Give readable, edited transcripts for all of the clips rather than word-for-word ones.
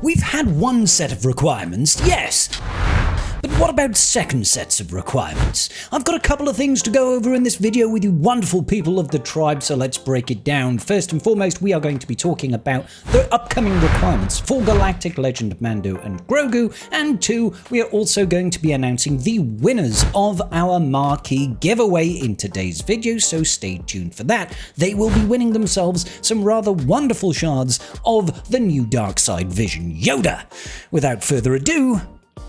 We've had one set of requirements, yes. But what about second sets of requirements? I've got a couple of things to go over in this video with you wonderful people of the tribe, so let's break it down. First and foremost, we are going to be talking about the upcoming requirements for Galactic Legend Mando and Grogu, and two, we are also going to be announcing the winners of our marquee giveaway in today's video, so stay tuned for that. They will be winning themselves some rather wonderful shards of the new Darkside Vision Yoda. Without further ado,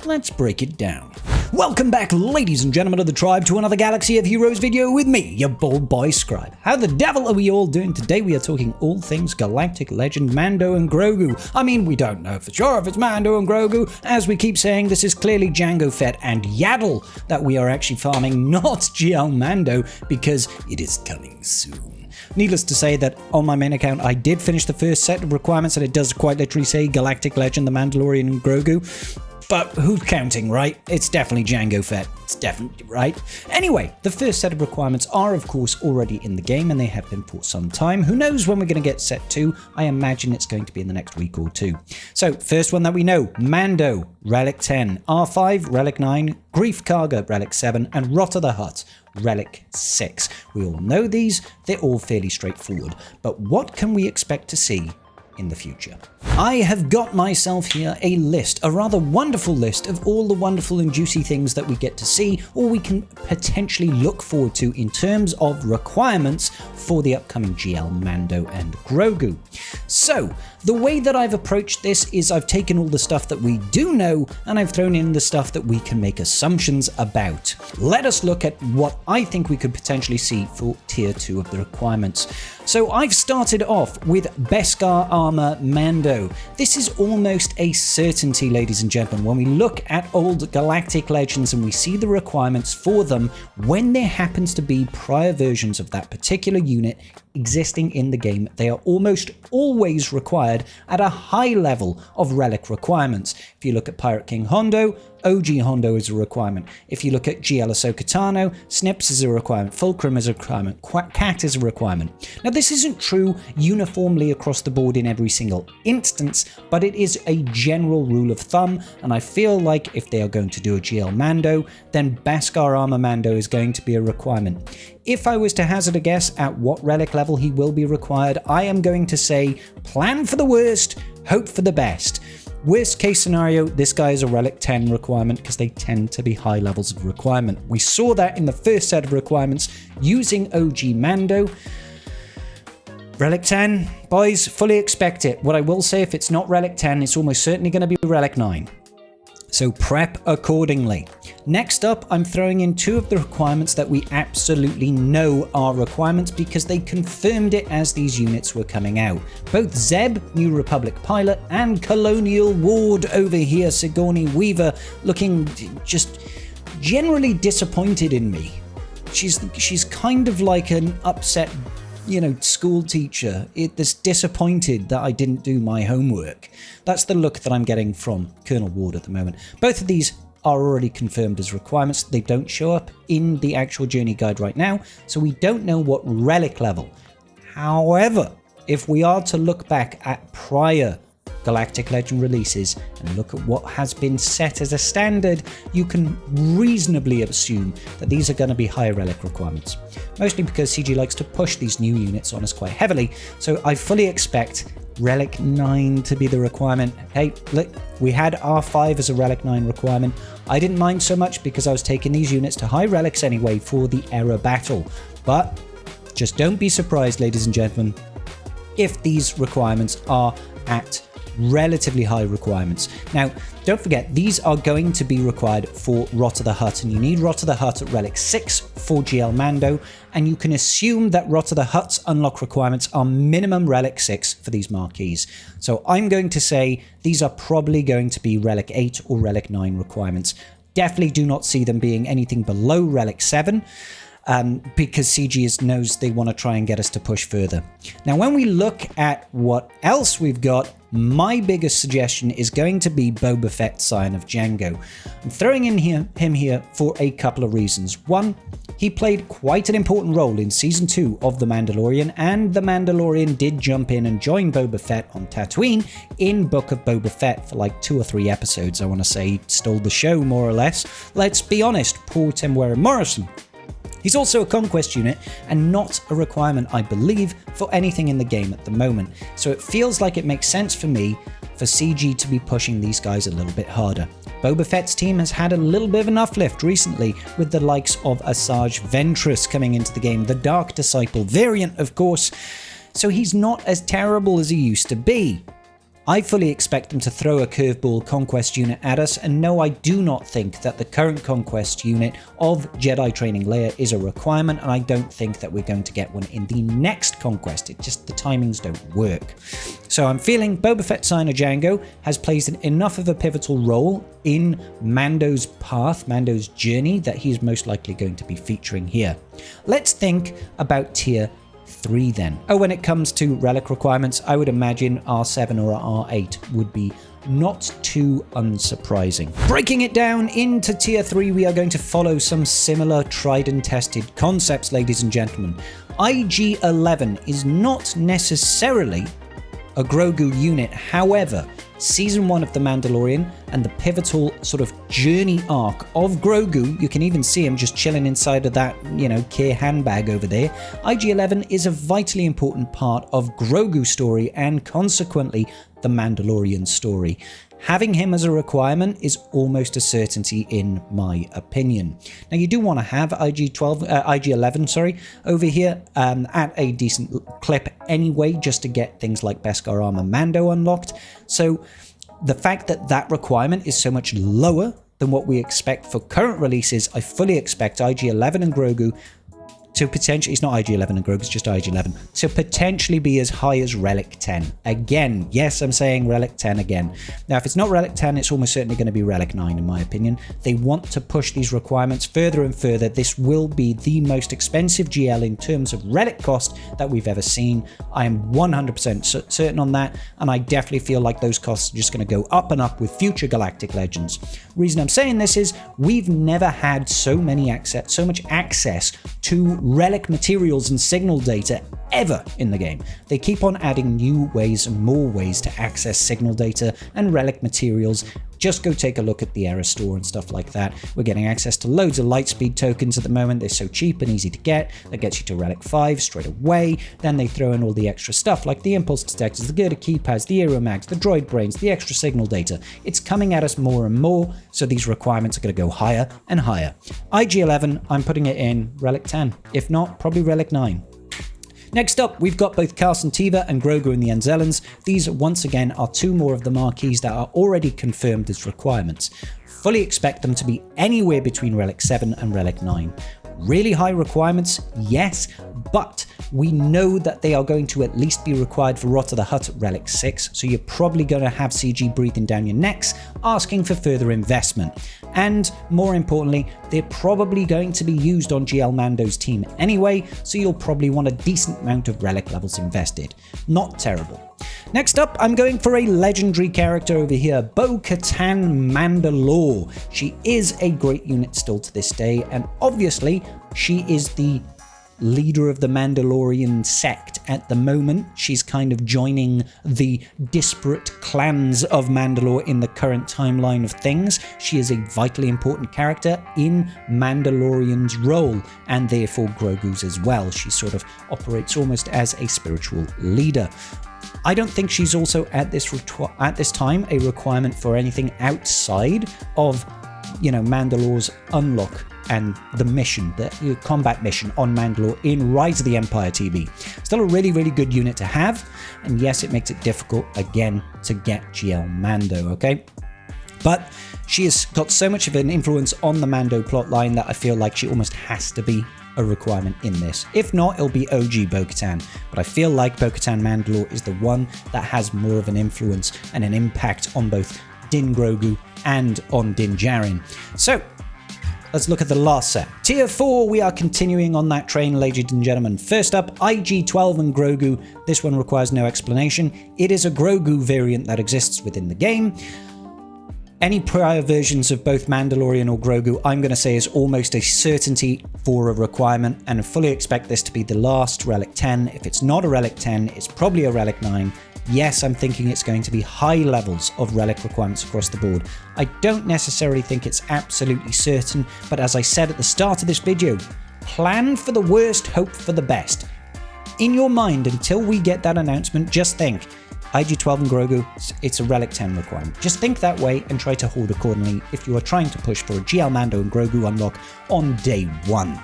let's break it down. Welcome back, ladies and gentlemen of the tribe, to another Galaxy of Heroes video with me, your bold boy Scribe. How the devil are we all doing today? We are talking all things Galactic Legend Mando and Grogu. I mean, we don't know for sure if it's Mando and Grogu. As we keep saying, this is clearly Jango Fett and Yaddle that we are actually farming, not GL Mando, because it is coming soon. Needless to say that on my main account, I did finish the first set of requirements, and it does quite literally say Galactic Legend, the Mandalorian, and Grogu. But who's counting, right? It's definitely Jango Fett. It's definitely right. Anyway, the first set of requirements are, of course, already in the game, and they have been for some time. Who knows when we're going to get set 2? I imagine it's going to be in the next week or two. So, first one that we know, Mando, Relic 10, R5, Relic 9, Grief Karga, Relic 7, and Rot of the Hutt, Relic 6. We all know these. They're all fairly straightforward. But what can we expect to see in the future? I have got myself here a list, a rather wonderful list of all the wonderful and juicy things that we get to see or we can potentially look forward to in terms of requirements for the upcoming GL Mando and Grogu. So, the way that I've approached this is I've taken all the stuff that we do know and I've thrown in the stuff that we can make assumptions about. Let us look at what I think we could potentially see for Tier 2 of the requirements. So I've started off with Beskar Armor Mando. This is almost a certainty, ladies and gentlemen. When we look at old Galactic Legends and we see the requirements for them, when there happens to be prior versions of that particular unit existing in the game, they are almost always required at a high level of relic requirements. If you look at Pirate King Hondo, OG Hondo is a requirement. If you look at GL Ahsoka Tano, Snips is a requirement, Fulcrum is a requirement, Cat is a requirement. Now this isn't true uniformly across the board in every single instance, but it is a general rule of thumb, and I feel like if they are going to do a GL Mando, then Beskar Armor Mando is going to be a requirement. If I was to hazard a guess at what relic level he will be required, I am going to say plan for the worst, hope for the best. Worst case scenario, this guy is a Relic 10 requirement because they tend to be high levels of requirement. We saw that in the first set of requirements using OG Mando. Relic 10, boys, fully expect it. What I will say, if it's not Relic 10, it's almost certainly going to be Relic 9. So prep accordingly. Next up, I'm throwing in 2 of the requirements that we absolutely know are requirements because they confirmed it as these units were coming out. Both Zeb, New Republic Pilot, and Colonial Ward over here, Sigourney Weaver, looking just generally disappointed in me. She's kind of like an upset, school teacher. That's disappointed that I didn't do my homework. That's the look that I'm getting from Colonel Ward at the moment. Both of these are already confirmed as requirements. They don't show up in the actual journey guide right now, so we don't know what relic level. However, if we are to look back at prior Galactic Legend releases and look at what has been set as a standard, you can reasonably assume that these are going to be higher relic requirements. Mostly because CG likes to push these new units on us quite heavily, so I fully expect Relic 9 to be the requirement. Hey, look, we had R5 as a Relic 9 requirement. I didn't mind so much because I was taking these units to high relics anyway for the era battle. But just don't be surprised, ladies and gentlemen, if these requirements are at relatively high requirements. Now, don't forget, these are going to be required for Rot of the Hutt, and you need Rot of the Hutt at Relic 6 for GL Mando, and you can assume that Rot of the Hutt's unlock requirements are minimum Relic 6 for these marquees. So I'm going to say these are probably going to be Relic 8 or Relic 9 requirements. Definitely do not see them being anything below Relic 7. Because CG knows they want to try and get us to push further. Now, when we look at what else we've got, My biggest suggestion is going to be Boba Fett, Scion of Django. I'm throwing in him here for a couple of reasons. One, he played quite an important role in Season 2 of The Mandalorian, and The Mandalorian did jump in and join Boba Fett on Tatooine in Book of Boba Fett for like 2 or 3 episodes, I want to say. Stole the show, more or less. Let's be honest, poor Temuera Morrison. He's also a conquest unit and not a requirement, I believe, for anything in the game at the moment. So it feels like it makes sense for me for CG to be pushing these guys a little bit harder. Boba Fett's team has had a little bit of an uplift recently with the likes of Asajj Ventress coming into the game, the Dark Disciple variant, of course, so he's not as terrible as he used to be. I fully expect them to throw a curveball conquest unit at us, and no, I do not think that the current conquest unit of Jedi Training Leia is a requirement, and I don't think that we're going to get one in the next conquest. It just, the timings don't work. So I'm feeling Boba Fett, Scion of Django has played enough of a pivotal role in Mando's path, Mando's journey, that he's most likely going to be featuring here. Let's think about tier 3 then. Oh, when it comes to relic requirements, I would imagine R7 or R8 would be not too unsurprising. Breaking it down into tier 3, we are going to follow some similar tried and tested concepts, ladies and gentlemen. IG-11 is not necessarily a Grogu unit, however, Season 1 of The Mandalorian and the pivotal sort of journey arc of Grogu, you can even see him just chilling inside of that, care handbag over there. IG-11 is a vitally important part of Grogu's story and consequently the Mandalorian story. Having him as a requirement is almost a certainty in my opinion. Now you do want to have IG-11 over here at a decent clip anyway, just to get things like Beskar Armor Mando unlocked. So the fact that that requirement is so much lower than what we expect for current releases, I fully expect IG-11 and Grogu to potentially, it's not IG-11 and Grogu, it's just IG-11, to potentially be as high as Relic 10. Again, yes, I'm saying Relic 10 again. Now, if it's not Relic 10, it's almost certainly going to be Relic 9, in my opinion. They want to push these requirements further and further. This will be the most expensive GL in terms of Relic cost that we've ever seen. I am 100% certain on that, and I definitely feel like those costs are just going to go up and up with future Galactic Legends. Reason I'm saying this is we've never had so much access to relic materials and signal data ever in the game. They keep on adding new ways and more ways to access signal data and relic materials. Just go take a look at the error store and stuff like that. We're getting access to loads of lightspeed tokens at the moment. They're so cheap and easy to get. That gets you to Relic 5 straight away. Then they throw in all the extra stuff like the impulse detectors, the girder keypads, the aeromags, the droid brains, the extra signal data. It's coming at us more and more, so these requirements are going to go higher and higher. IG-11, I'm putting it in Relic 10. If not, probably Relic 9. Next up, we've got both Carson Teva and Grogu in the Anzellans. These, once again, are 2 more of the marquees that are already confirmed as requirements. Fully expect them to be anywhere between Relic 7 and Relic 9. Really high requirements, yes, but we know that they are going to at least be required for Rot of the Hutt Relic 6, so you're probably going to have CG breathing down your necks, asking for further investment. And more importantly, they're probably going to be used on GL Mando's team anyway, so you'll probably want a decent amount of relic levels invested. Not terrible. Next up, I'm going for a legendary character over here, Bo-Katan Mandalore. She is a great unit still to this day, and obviously she is the leader of the Mandalorian sect at the moment. She's kind of joining the disparate clans of Mandalore in the current timeline of things. She is a vitally important character in Mandalorian's role, and therefore Grogu's as well. She sort of operates almost as a spiritual leader. I don't think she's also at this time a requirement for anything outside of, Mandalore's unlock and the mission, the combat mission on Mandalore in Rise of the Empire TV. Still a really, really good unit to have, and yes, it makes it difficult again to get GL Mando, okay? But she has got so much of an influence on the Mando plotline that I feel like she almost has to be a requirement in this. If not, it'll be OG Bo-Katan. But I feel like Bo-Katan Mandalore is the one that has more of an influence and an impact on both Din Grogu and on Din Djarin. So, let's look at the last set. Tier 4, we are continuing on that train, ladies and gentlemen. First up, IG-12 and Grogu. This one requires no explanation. It is a Grogu variant that exists within the game. Any prior versions of both Mandalorian or Grogu, I'm going to say is almost a certainty for a requirement, and I fully expect this to be the last Relic 10. If it's not a Relic 10, it's probably a Relic 9. Yes, I'm thinking it's going to be high levels of Relic requirements across the board. I don't necessarily think it's absolutely certain, but as I said at the start of this video, plan for the worst, hope for the best. In your mind, until we get that announcement, just think, IG-12 and Grogu, it's a Relic 10 requirement. Just think that way and try to hold accordingly if you are trying to push for a GL Mando and Grogu unlock on day 1.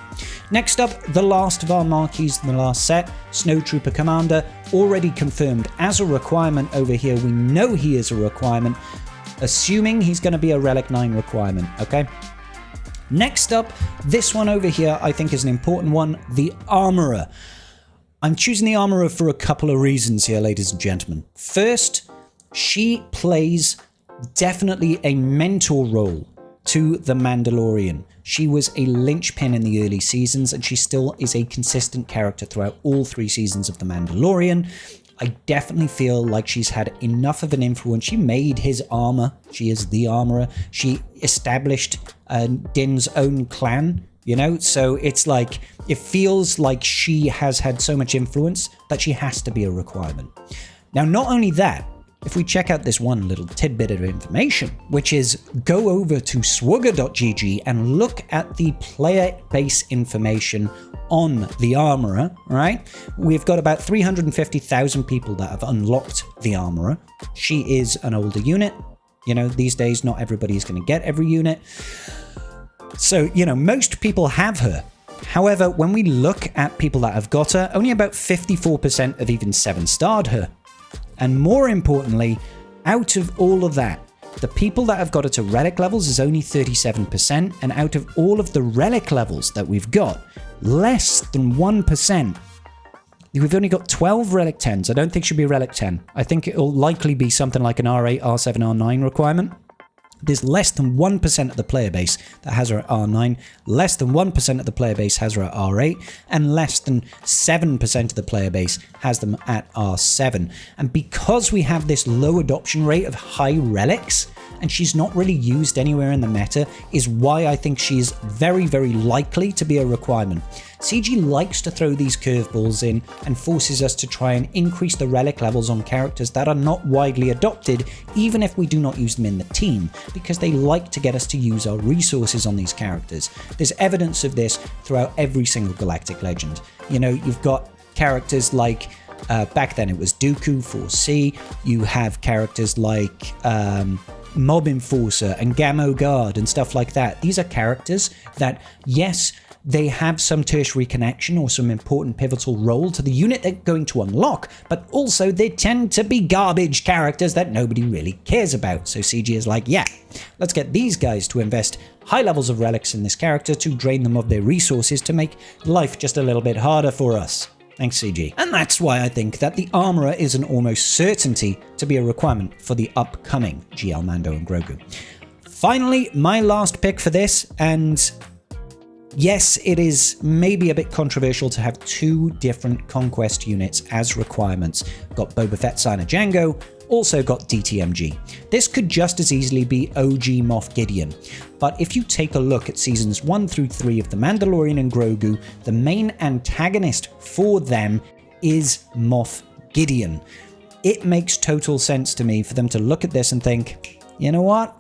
Next up, the last of our marquees in the last set, Snowtrooper Commander, already confirmed as a requirement over here. We know he is a requirement, assuming he's going to be a Relic 9 requirement, okay? Next up, this one over here I think is an important one, the Armorer. I'm choosing the Armorer for a couple of reasons here, ladies and gentlemen. First, she plays definitely a mentor role to the Mandalorian. She was a linchpin in the early seasons, and she still is a consistent character throughout all 3 seasons of The Mandalorian. I definitely feel like she's had enough of an influence. She made his armor. She is the Armorer. She established Din's own clan. You know, so it's like, it feels like she has had so much influence that she has to be a requirement. Now, not only that, if we check out this one little tidbit of information, which is go over to swugger.gg and look at the player base information on the Armorer, right? We've got about 350,000 people that have unlocked the Armorer. She is an older unit. You know, these days, not everybody is going to get every unit. So, you know, most people have her. However, when we look at people that have got her, only about 54% have even 7-starred her. And more importantly, out of all of that, the people that have got her to Relic levels is only 37%, and out of all of the Relic levels that we've got, less than 1%. We've only got 12 Relic 10s. I don't think she'll be Relic 10. I think it'll likely be something like an R8, R7, R9 requirement. There's less than 1% of the player base that has her at R9, less than 1% of the player base has her at R8, and less than 7% of the player base has them at R7. And because we have this low adoption rate of high relics, and she's not really used anywhere in the meta, is why I think she's very, very likely to be a requirement. CG likes to throw these curveballs in and forces us to try and increase the relic levels on characters that are not widely adopted, even if we do not use them in the team, because they like to get us to use our resources on these characters. There's evidence of this throughout every single Galactic Legend. You know, you've got characters like, back then it was Dooku 4C, you have characters like Mob Enforcer and Gammo Guard and stuff like that. These are characters that, yes, they have some tertiary connection or some important pivotal role to the unit they're going to unlock, but also they tend to be garbage characters that nobody really cares about. So CG is like, yeah, let's get these guys to invest high levels of relics in this character to drain them of their resources to make life just a little bit harder for us. Thanks, CG. And that's why I think that the Armorer is an almost certainty to be a requirement for the upcoming GL Mando and Grogu. Finally, my last pick for this, and yes, it is maybe a bit controversial to have 2 different Conquest units as requirements. Got Boba Fett, Signer Django, also got DTMG. This could just as easily be OG Moff Gideon. But if you take a look at seasons 1 through 3 of The Mandalorian and Grogu, the main antagonist for them is Moff Gideon. It makes total sense to me for them to look at this and think, you know what?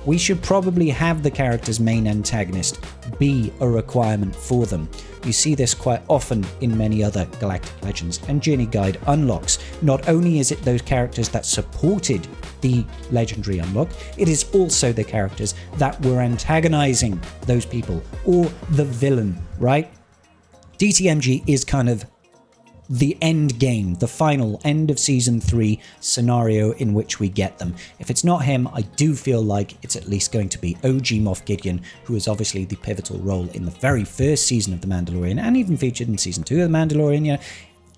We should probably have the character's main antagonist be a requirement for them. You see this quite often in many other Galactic Legends and Journey Guide unlocks. Not only is it those characters that supported the legendary unlock, it is also the characters that were antagonizing those people, or the villain, right? DTMG is kind of the end game, the final end of season 3 scenario in which we get them. If it's not him, I do feel like it's at least going to be OG Moff Gideon, who is obviously the pivotal role in the very first season of The Mandalorian and even featured in season 2 of The Mandalorian. You know,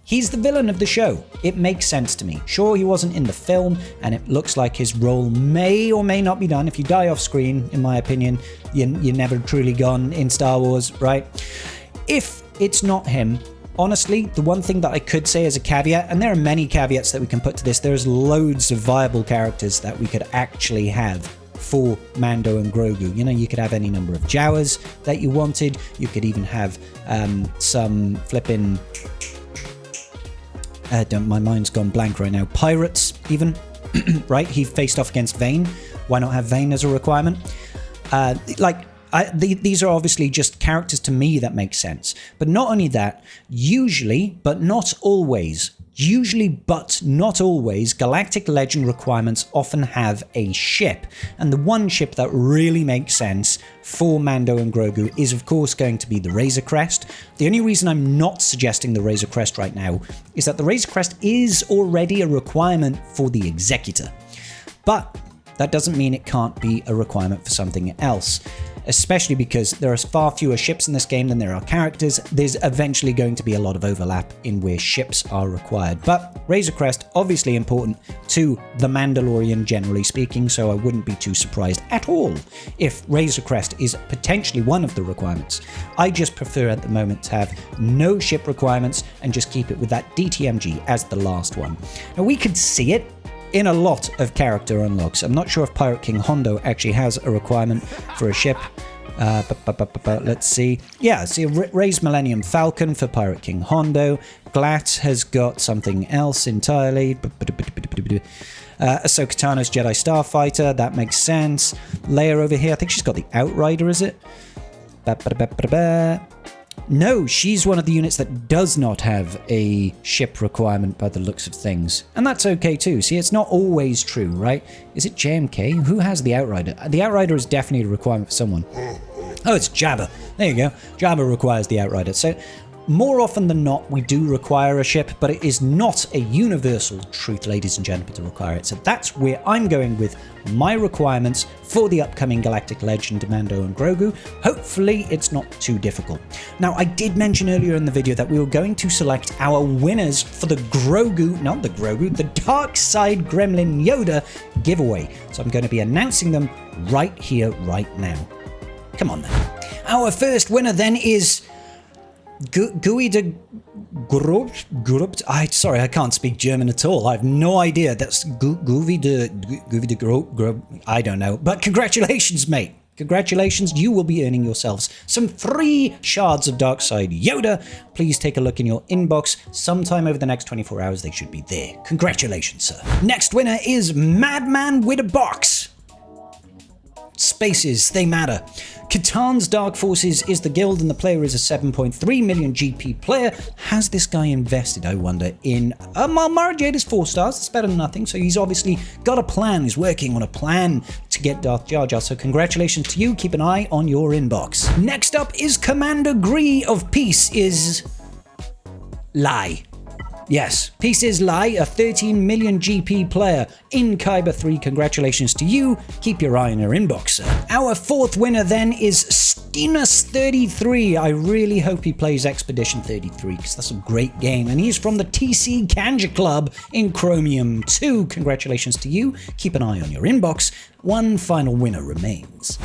He's the villain of the show. It makes sense to me. Sure, he wasn't in the film, and it looks like his role may or may not be done. If you die off screen, in my opinion, you're never truly gone in Star Wars, right? If it's not him, honestly, the one thing that I could say as a caveat, and there are many caveats that we can put to this, there's loads of viable characters that we could actually have for Mando and Grogu. You know, you could have any number of Jawas that you wanted. You could even have some flipping... my mind's gone blank right now. Pirates, even, right? He faced off against Vane. Why not have Vane as a requirement? These are obviously just characters to me that make sense. But not only that, usually, but not always, Galactic Legend requirements often have a ship. And the one ship that really makes sense for Mando and Grogu is, of course, going to be the Razor Crest. The only reason I'm not suggesting the Razor Crest right now is that the Razor Crest is already a requirement for the Executor. But that doesn't mean it can't be a requirement for something else. Especially because there are far fewer ships in this game than there are characters. There's eventually going to be a lot of overlap in where ships are required. But Razor Crest, obviously important to The Mandalorian generally speaking, so I wouldn't be too surprised at all if Razor Crest is potentially one of the requirements. I just prefer at the moment to have no ship requirements and just keep it with that DTMG as the last one. Now we could see it in a lot of character unlocks. I'm not sure if Pirate King Hondo actually has a requirement for a ship. Let's see. Yeah, see a Raised Millennium Falcon for Pirate King Hondo. Glatt has got something else entirely. Ahsoka Tano's Jedi Starfighter, that makes sense. Leia over here, I think she's got the Outrider, is it? No, she's one of the units that does not have a ship requirement by the looks of things. And that's okay too. See, it's not always true, right? Is it JMK? Who has the Outrider? The Outrider is definitely a requirement for someone. Oh, it's Jabba. There you go. Jabba requires the Outrider. So more often than not, we do require a ship, but it is not a universal truth, ladies and gentlemen, to require it. So that's where I'm going with my requirements for the upcoming Galactic Legend Mando and Grogu. Hopefully it's not too difficult. Now, I did mention earlier in the video that we were going to select our winners for the the Dark Side Gremlin Yoda giveaway. So I'm going to be announcing them right here, right now. Come on then. Our first winner then is Gooey de Grupt. Sorry, I can't speak German at all. I have no idea. That's Gooey de Grupt. I don't know. But congratulations, mate. Congratulations. You will be earning yourselves some free shards of Darkside Yoda. Please take a look in your inbox. Sometime over the next 24 hours, they should be there. Congratulations, sir. Next winner is Madman with a Box. Spaces, they matter. Katan's Dark Forces is the guild and the player is a 7.3 million GP player. Has this guy invested, I wonder, in... Mara Jade is 4 stars, that's better than nothing, so he's obviously got a plan, he's working on a plan to get Darth Jar Jar, so congratulations to you, keep an eye on your inbox. Next up is Commander Gree of Peace is... Lie. Yes, Peace is Lie, a 13 million GP player in Kyber 3. Congratulations to you. Keep your eye on your inbox, sir. Our fourth winner then is Stinus33. I really hope he plays Expedition 33 because that's a great game. And he's from the TC Kanja Club in Chromium 2. Congratulations to you. Keep an eye on your inbox. One final winner remains.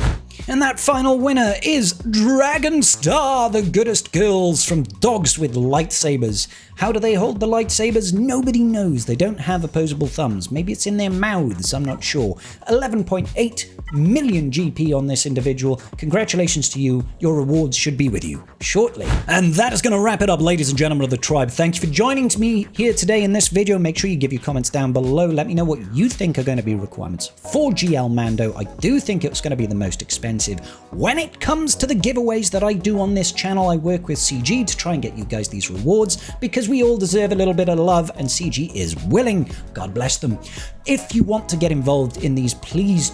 And that final winner is Dragon Star, the goodest girls from Dogs with Lightsabers. How do they hold the lightsabers? Nobody knows. They don't have opposable thumbs. Maybe it's in their mouths, I'm not sure. 11.8 million GP on this individual. Congratulations to you. Your rewards should be with you shortly. And that is going to wrap it up, ladies and gentlemen of the tribe. Thank you for joining me here today in this video. Make sure you give your comments down below. Let me know what you think are going to be requirements for GL Mando. I do think it's going to be the most expensive. When it comes to the giveaways that I do on this channel, I work with CG to try and get you guys these rewards because we all deserve a little bit of love and CG is willing. God bless them. If you want to get involved in these, please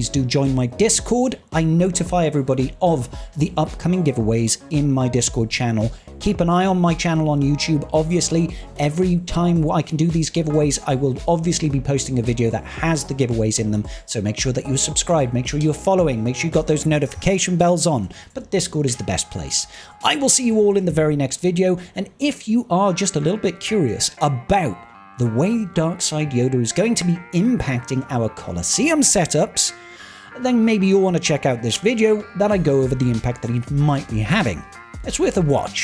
do join my Discord. I notify everybody of the upcoming giveaways in my Discord channel. Keep an eye on my channel on YouTube. Obviously, every time I can do these giveaways, I will obviously be posting a video that has the giveaways in them. So make sure that you're subscribed, make sure you're following, make sure you've got those notification bells on. But Discord is the best place. I will see you all in the very next video. And if you you are just a little bit curious about the way Dark Side Yoda is going to be impacting our Colosseum setups, then maybe you'll want to check out this video that I go over the impact that he might be having. It's worth a watch.